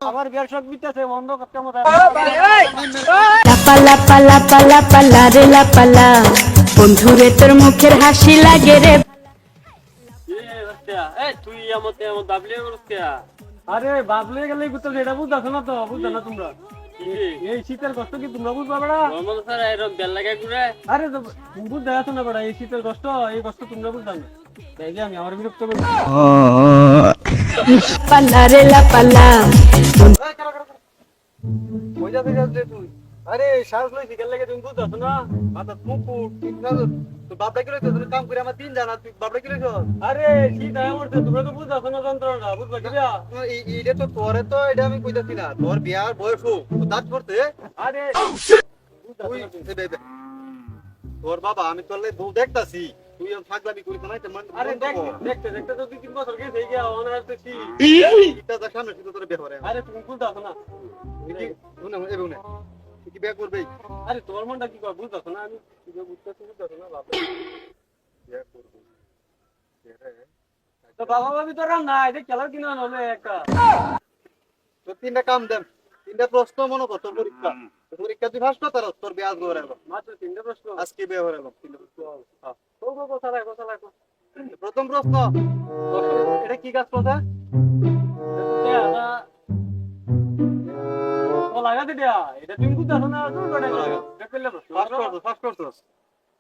আমার বিয়ার শখ মিটাছে বন্ধ করতে মত লাপালা পালা পালা পালা রে লাপালা বন্ধুরে তোর মুখের হাসি লাগে রে। তুই আমাকে বাবলিয়ে করতে আরে বাবলিয়ে গেলে বুঝতে এটা বুঝতেছো না তো বুঝছো না তোমরা এই শীতের কষ্ট কি তোমরা বুঝবা বেড়া স্যার এরকম বেল লাগে ঘুরে আরে বুঝতে আছো না বেড়া এই শীতের কষ্ট এই কষ্ট তোমরা বুঝবা না তাই যে আমি আমার বিরক্ত করি পালা রে লাপালা মজা থেকে আসলে তুই আরে শ্বাস লই শিকার লাগে তুমি বুঝতেছো না মাথা মুকুট ঠিক না তো বাপটা কি লইছো তুমি কাম করে আমার তিন জানা তুই বাপটা কি লইছো আরে শীত আয় মরছে তোমরা তো বুঝতেছো না যন্ত্রণা বুঝবা কি এটা তো তোরে তো এটা আমি কইতাছি না তোর বিয়ার বয়স হোক তো দাঁত পড়তে আরে তুই তোর বাবা আমি তোর লাই বউ দেখতাছি তুই আর ফাগলামি করিস না এটা মান আরে দেখতে দেখতে তো 2-3 বছর গেছে এই গিয়া অনার আসতেছি এটা দা সামনে শুধু তোর বিয়ে হবে আরে তুমি বুঝতাছো না কি শুনে এবনে কি বিয়ে করবে আরে তোর মনটা কি কর বুঝতাছো না আমি কি বুঝতাছো না বাবা বিয়ে করব তো বাবা ভাবি তো রাম না এটা খেলার কিনা হলে একটা তো তিনটা কাম দেন তিনটা প্রশ্ন মনে কর তোর পরীক্ষা পরীক্ষা তুই ফার্স্ট করতে তোর বিয়ে আজ করে এলো মাত্র তিনটা প্রশ্ন আজকে বিয়ে হয়ে গেল তিনটা প্রশ্ন হ্যাঁ তো কথা রাখো প্রথম প্রশ্ন এটা কি গাছ কথা ও লাগাতে দেয়া এটা তুমি বুঝছো না তুই কোনে লাগা দেখলে ফার্স্ট করছস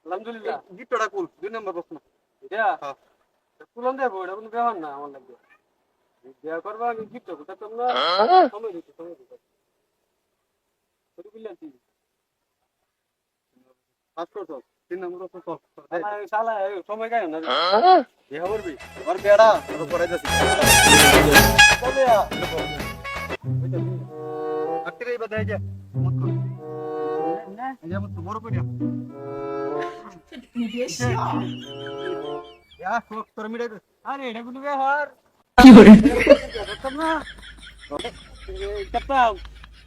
আলহামদুলিল্লাহ গিফটটা কুল দুই নম্বর প্রশ্ন এটা হ্যাঁ কুলন দেবো এটা কোনো ব্যাপার না আমার লাগবে বিয়া করবা আমি গিফট করব তোমরা সময় দিতে কত বিল্লাতি ফার্স্ট করছস তিন নম্বর প্রশ্ন আরে শালা সময় গায় না বিয়া করবি আর বেড়া তোর পড়াই যাচ্ছি চলে আ আত্রে এই বাদে যা মত কর না যা মত বড় করিয়া ইয়া কোক তোর মিডে আরে এটা কোন ব্যবহার কি করে তোমরা কত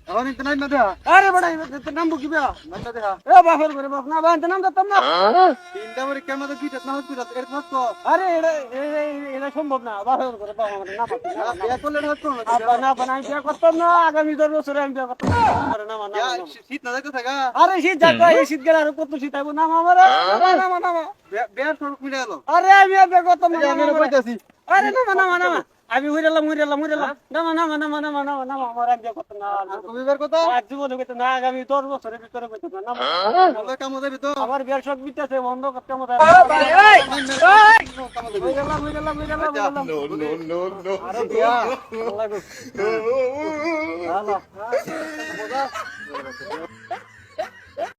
এখন ইতনা নাই না আরে বড় এটা নাম কি বেয়া না দেখা এ বাফের করে বাপ না বান নাম দতম না তিনটা করে কেমন তো কিট না হসপিটাল এর ফাস্ট আরে এটা সম্ভব না বাফের করে বাপ আমার না বিয়া করলে না তো না বানাই বিয়া করতাম না আগামী 10 বছরে আমি বিয়া করতাম আরে না না শীত না দেখো থাকা আরে শীত যাক এই শীত গেল আর কত শীত আইবো না আমার না বিয়ার সরক মিলে গেল আরে আমি বিয়া করতাম না আমি কইতাছি আরে না আমি হইরালাম না আমার এক বিয়া করতাম না কবি বের কথা এক জীবনে কইতো না আগামী 10 বছরের ভিতরে কইতো না বলে কাম দেবে তো আমার বিয়ার শখ মিটাছে বন্ধ করতে মত নো আরে বিয়া আল্লাহ গো আল্লাহ